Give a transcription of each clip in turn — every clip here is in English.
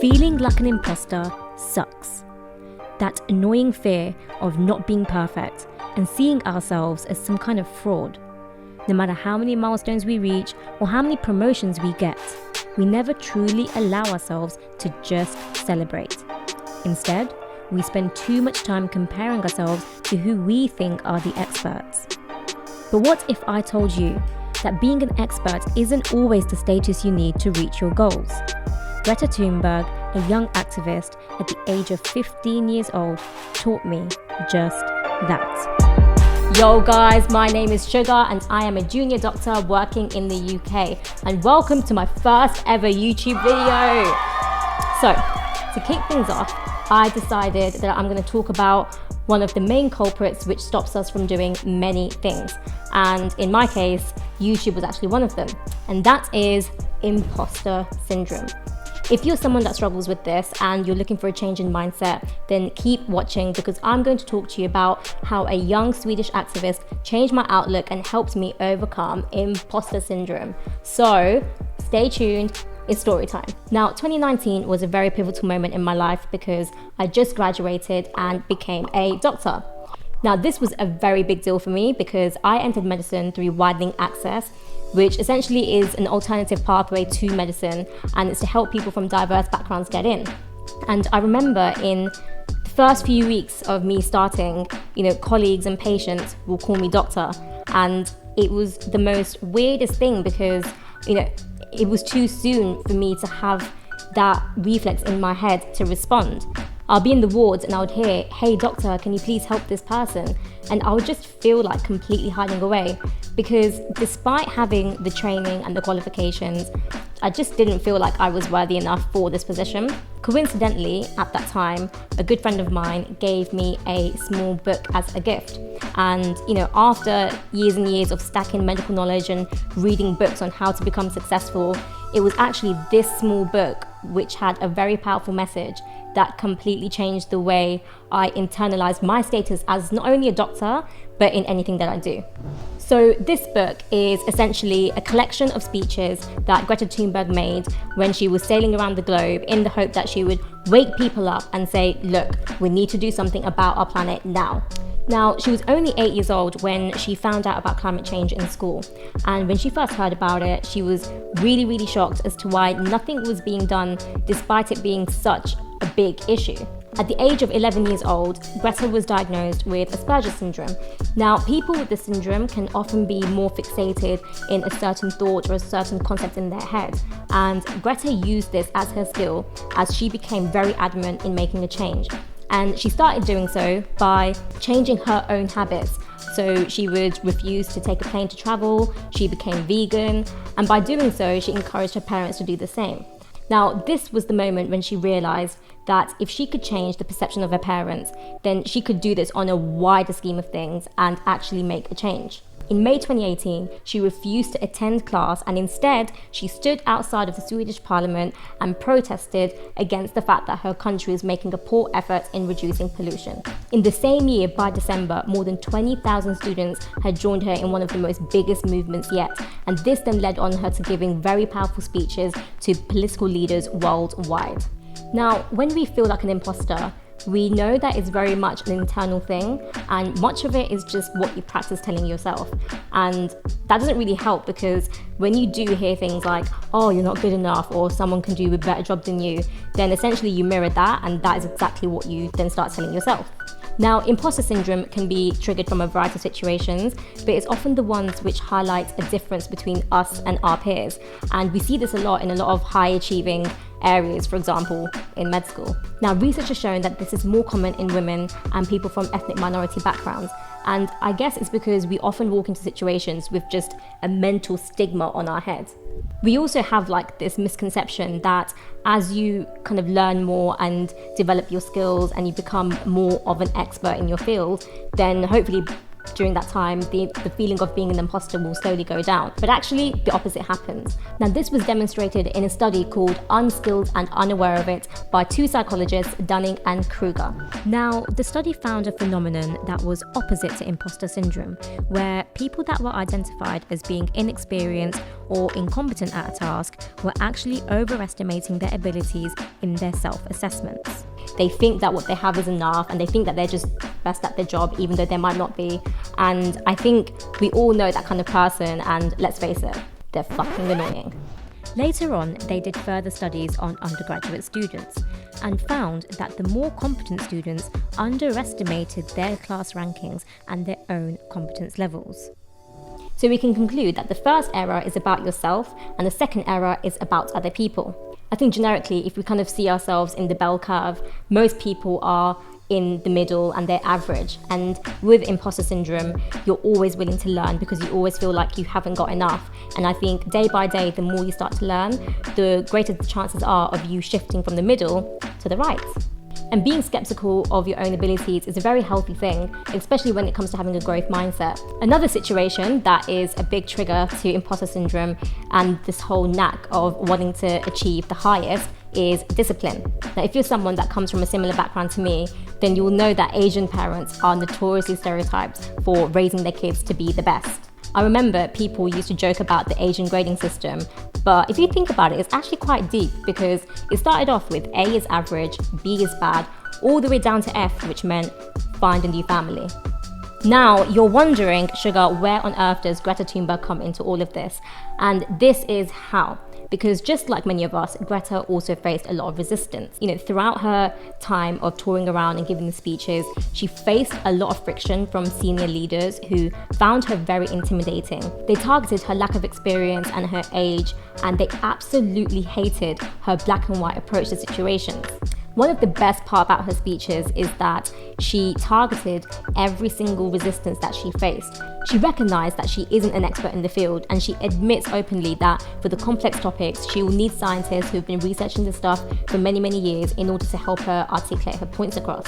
Feeling like an imposter sucks. That annoying fear of not being perfect and seeing ourselves as some kind of fraud. No matter how many milestones we reach or how many promotions we get, we never truly allow ourselves to just celebrate. Instead, we spend too much time comparing ourselves to who we think are the experts. But what if I told you that being an expert isn't always the status you need to reach your goals? Greta Thunberg, a young activist at the age of 15 years old, taught me just that. Yo guys, my name is Suga and I am a junior doctor working in the UK. And welcome to my first ever YouTube video. So, to kick things off, I decided that I'm going to talk about one of the main culprits which stops us from doing many things. And in my case, YouTube was actually one of them. And that is imposter syndrome. If you're someone that struggles with this and you're looking for a change in mindset, then keep watching because I'm going to talk to you about how a young Swedish activist changed my outlook and helped me overcome imposter syndrome. So stay tuned, it's story time. Now, 2019 was a very pivotal moment in my life because I just graduated and became a doctor. Now, this was a very big deal for me because I entered medicine through widening access, which essentially is an alternative pathway to medicine, and it's to help people from diverse backgrounds get in. And I remember in the first few weeks of me starting, colleagues and patients will call me doctor, and it was the most weirdest thing because, it was too soon for me to have that reflex in my head to respond. I'll be in the wards and I would hear, "Hey doctor, can you please help this person?" And I would just feel like completely hiding away because despite having the training and the qualifications, I just didn't feel like I was worthy enough for this position. Coincidentally, at that time, a good friend of mine gave me a small book as a gift. And, after years and years of stacking medical knowledge and reading books on how to become successful, it was actually this small book which had a very powerful message that completely changed the way I internalized my status as not only a doctor, but in anything that I do. So this book is essentially a collection of speeches that Greta Thunberg made when she was sailing around the globe in the hope that she would wake people up and say, look, we need to do something about our planet now. Now, she was only 8 years old when she found out about climate change in school. And when she first heard about it, she was really, really shocked as to why nothing was being done despite it being such a big issue. At the age of 11 years old, Greta was diagnosed with Asperger syndrome. Now, people with this syndrome can often be more fixated in a certain thought or a certain concept in their head. And Greta used this as her skill as she became very adamant in making a change. And she started doing so by changing her own habits. So she would refuse to take a plane to travel, she became vegan, and by doing so, she encouraged her parents to do the same. Now, this was the moment when she realized that if she could change the perception of her parents, then she could do this on a wider scheme of things and actually make a change. In May 2018, she refused to attend class and instead she stood outside of the Swedish parliament and protested against the fact that her country is making a poor effort in reducing pollution. In the same year, by December, more than 20,000 students had joined her in one of the most biggest movements yet, and this then led on her to giving very powerful speeches to political leaders worldwide. Now, when we feel like an imposter, we know that it's very much an internal thing, and much of it is just what you practice telling yourself. And that doesn't really help because when you do hear things like, oh, you're not good enough, or someone can do a better job than you, then essentially you mirror that, and that is exactly what you then start telling yourself. Now, imposter syndrome can be triggered from a variety of situations, but it's often the ones which highlight a difference between us and our peers. And we see this a lot in a lot of high achieving areas, for example, in med school. Now, research has shown that this is more common in women and people from ethnic minority backgrounds. And I guess it's because we often walk into situations with just a mental stigma on our heads. We also have this misconception that as you kind of learn more and develop your skills and you become more of an expert in your field, then hopefully during that time, the feeling of being an imposter will slowly go down. But actually, the opposite happens. Now, this was demonstrated in a study called Unskilled and Unaware of It by two psychologists, Dunning and Kruger. Now, the study found a phenomenon that was opposite to imposter syndrome, where people that were identified as being inexperienced or incompetent at a task were actually overestimating their abilities in their self-assessments. They think that what they have is enough, and they think that they're just best at their job, even though they might not be. And I think we all know that kind of person, and let's face it, they're fucking annoying. Later on, they did further studies on undergraduate students and found that the more competent students underestimated their class rankings and their own competence levels. So we can conclude that the first error is about yourself and the second error is about other people. I think generically, if we kind of see ourselves in the bell curve, most people are in the middle and they're average. And with imposter syndrome, you're always willing to learn because you always feel like you haven't got enough. And I think day by day, the more you start to learn, the greater the chances are of you shifting from the middle to the right. And being skeptical of your own abilities is a very healthy thing, especially when it comes to having a growth mindset. Another situation that is a big trigger to imposter syndrome and this whole knack of wanting to achieve the highest is discipline. Now, if you're someone that comes from a similar background to me, then you'll know that Asian parents are notoriously stereotyped for raising their kids to be the best. I remember people used to joke about the Asian grading system, but if you think about it, it's actually quite deep because it started off with A is average, B is bad, all the way down to F, which meant find a new family. Now, you're wondering, Suga, where on earth does Greta Thunberg come into all of this? And this is how. Because just like many of us, Greta also faced a lot of resistance. Throughout her time of touring around and giving the speeches, she faced a lot of friction from senior leaders who found her very intimidating. They targeted her lack of experience and her age, and they absolutely hated her black and white approach to situations. One of the best part about her speeches is that she targeted every single resistance that she faced. She recognized that she isn't an expert in the field, and she admits openly that for the complex topics, she will need scientists who've been researching this stuff for many, many years in order to help her articulate her points across.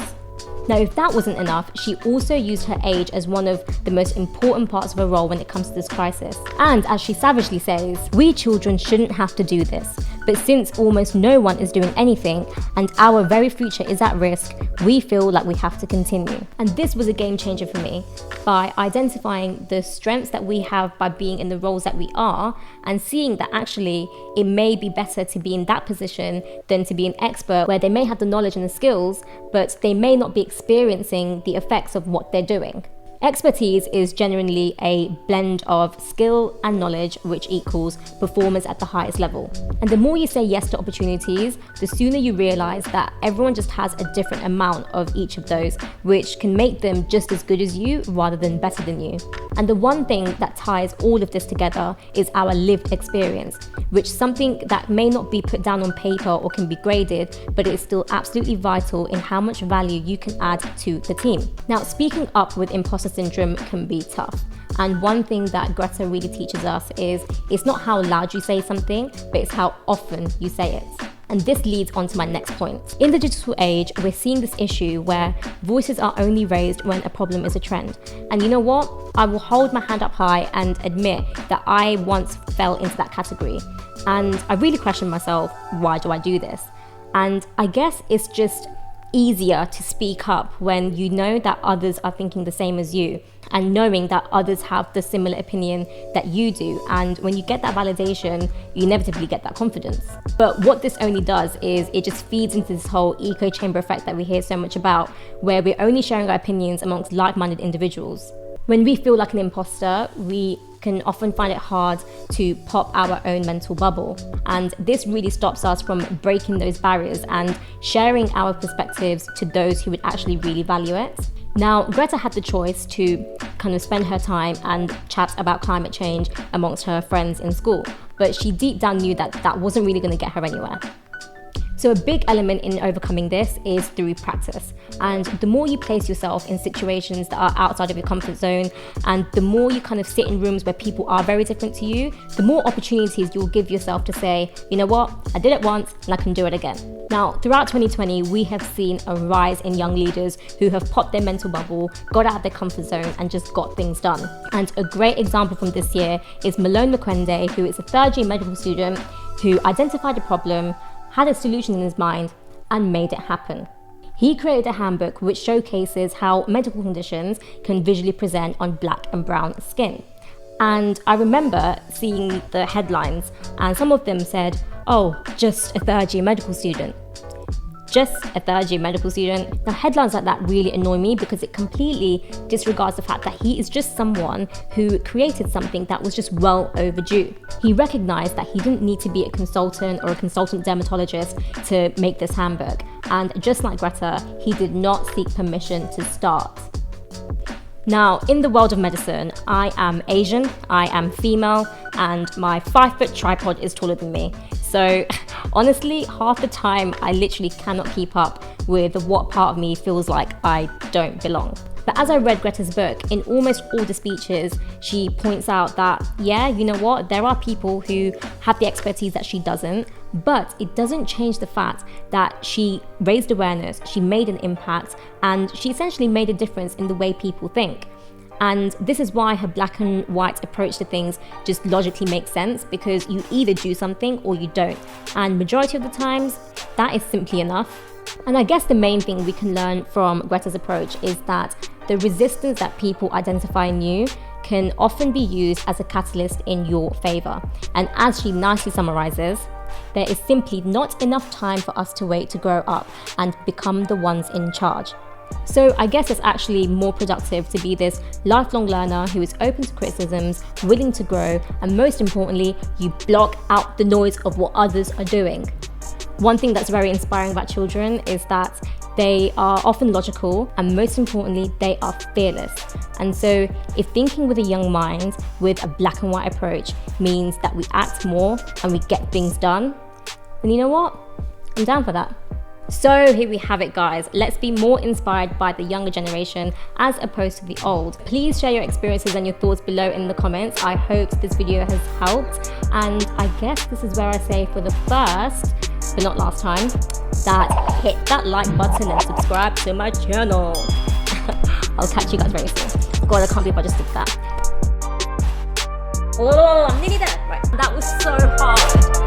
Now, if that wasn't enough, she also used her age as one of the most important parts of her role when it comes to this crisis. And as she savagely says, we children shouldn't have to do this. But since almost no one is doing anything and our very future is at risk, we feel like we have to continue. And this was a game changer for me. By identifying the strengths that we have by being in the roles that we are and seeing that actually it may be better to be in that position than to be an expert where they may have the knowledge and the skills, but they may not be experiencing the effects of what they're doing. Expertise is genuinely a blend of skill and knowledge, which equals performance at the highest level. And the more you say yes to opportunities, the sooner you realize that everyone just has a different amount of each of those, which can make them just as good as you rather than better than you. And the one thing that ties all of this together is our lived experience, which is something that may not be put down on paper or can be graded, but it's still absolutely vital in how much value you can add to the team. Now, speaking up with imposter syndrome can be tough. And one thing that Greta really teaches us is it's not how loud you say something, but it's how often you say it. And this leads on to my next point. In the digital age, we're seeing this issue where voices are only raised when a problem is a trend. And you know what? I will hold my hand up high and admit that I once fell into that category. And I really questioned myself, why do I do this? And I guess it's just easier to speak up when you know that others are thinking the same as you and knowing that others have the similar opinion that you do. And when you get that validation, you inevitably get that confidence. But what this only does is it just feeds into this whole echo chamber effect that we hear so much about, where we're only sharing our opinions amongst like-minded individuals. When we feel like an imposter, we can often find it hard to pop our own mental bubble. And this really stops us from breaking those barriers and sharing our perspectives to those who would actually really value it. Now, Greta had the choice to kind of spend her time and chat about climate change amongst her friends in school, but she deep down knew that that wasn't really going to get her anywhere. So a big element in overcoming this is through practice. And the more you place yourself in situations that are outside of your comfort zone, and the more you kind of sit in rooms where people are very different to you, the more opportunities you'll give yourself to say, you know what, I did it once and I can do it again. Now, throughout 2020, we have seen a rise in young leaders who have popped their mental bubble, got out of their comfort zone and just got things done. And a great example from this year is Malone Mukwende, who is a third-year medical student who identified a problem, had a solution in his mind, and made it happen. He created a handbook which showcases how medical conditions can visually present on black and brown skin. And I remember seeing the headlines, and some of them said, oh, just a third-year medical student. Just a third-year medical student. Now, headlines like that really annoy me because it completely disregards the fact that he is just someone who created something that was just well overdue. He recognized that he didn't need to be a consultant or a consultant dermatologist to make this handbook. And just like Greta, he did not seek permission to start. Now, in the world of medicine, I am Asian, I am female, and my 5-foot tripod is taller than me. So honestly, half the time I literally cannot keep up with what part of me feels like I don't belong. But as I read Greta's book, in almost all the speeches, she points out that, yeah, you know what, there are people who have the expertise that she doesn't, but it doesn't change the fact that she raised awareness, she made an impact, and she essentially made a difference in the way people think. And this is why her black and white approach to things just logically makes sense, because you either do something or you don't. And majority of the times, that is simply enough. And I guess the main thing we can learn from Greta's approach is that the resistance that people identify in you can often be used as a catalyst in your favor. And as she nicely summarizes, there is simply not enough time for us to wait to grow up and become the ones in charge. So I guess it's actually more productive to be this lifelong learner who is open to criticisms, willing to grow, and most importantly, you block out the noise of what others are doing. One thing that's very inspiring about children is that they are often logical, and most importantly, they are fearless. And so if thinking with a young mind, with a black and white approach, means that we act more and we get things done, then you know what? I'm down for that. So here we have it, guys. Let's be more inspired by the younger generation as opposed to the old. Please share your experiences and your thoughts below in the comments. I hope this video has helped. And I guess this is where I say for the first, but not last time, that hit that like button and subscribe to my channel. I'll catch you guys very soon. God, I can't believe I just did that. Oh, I'm nearly there. Right, that was so hard.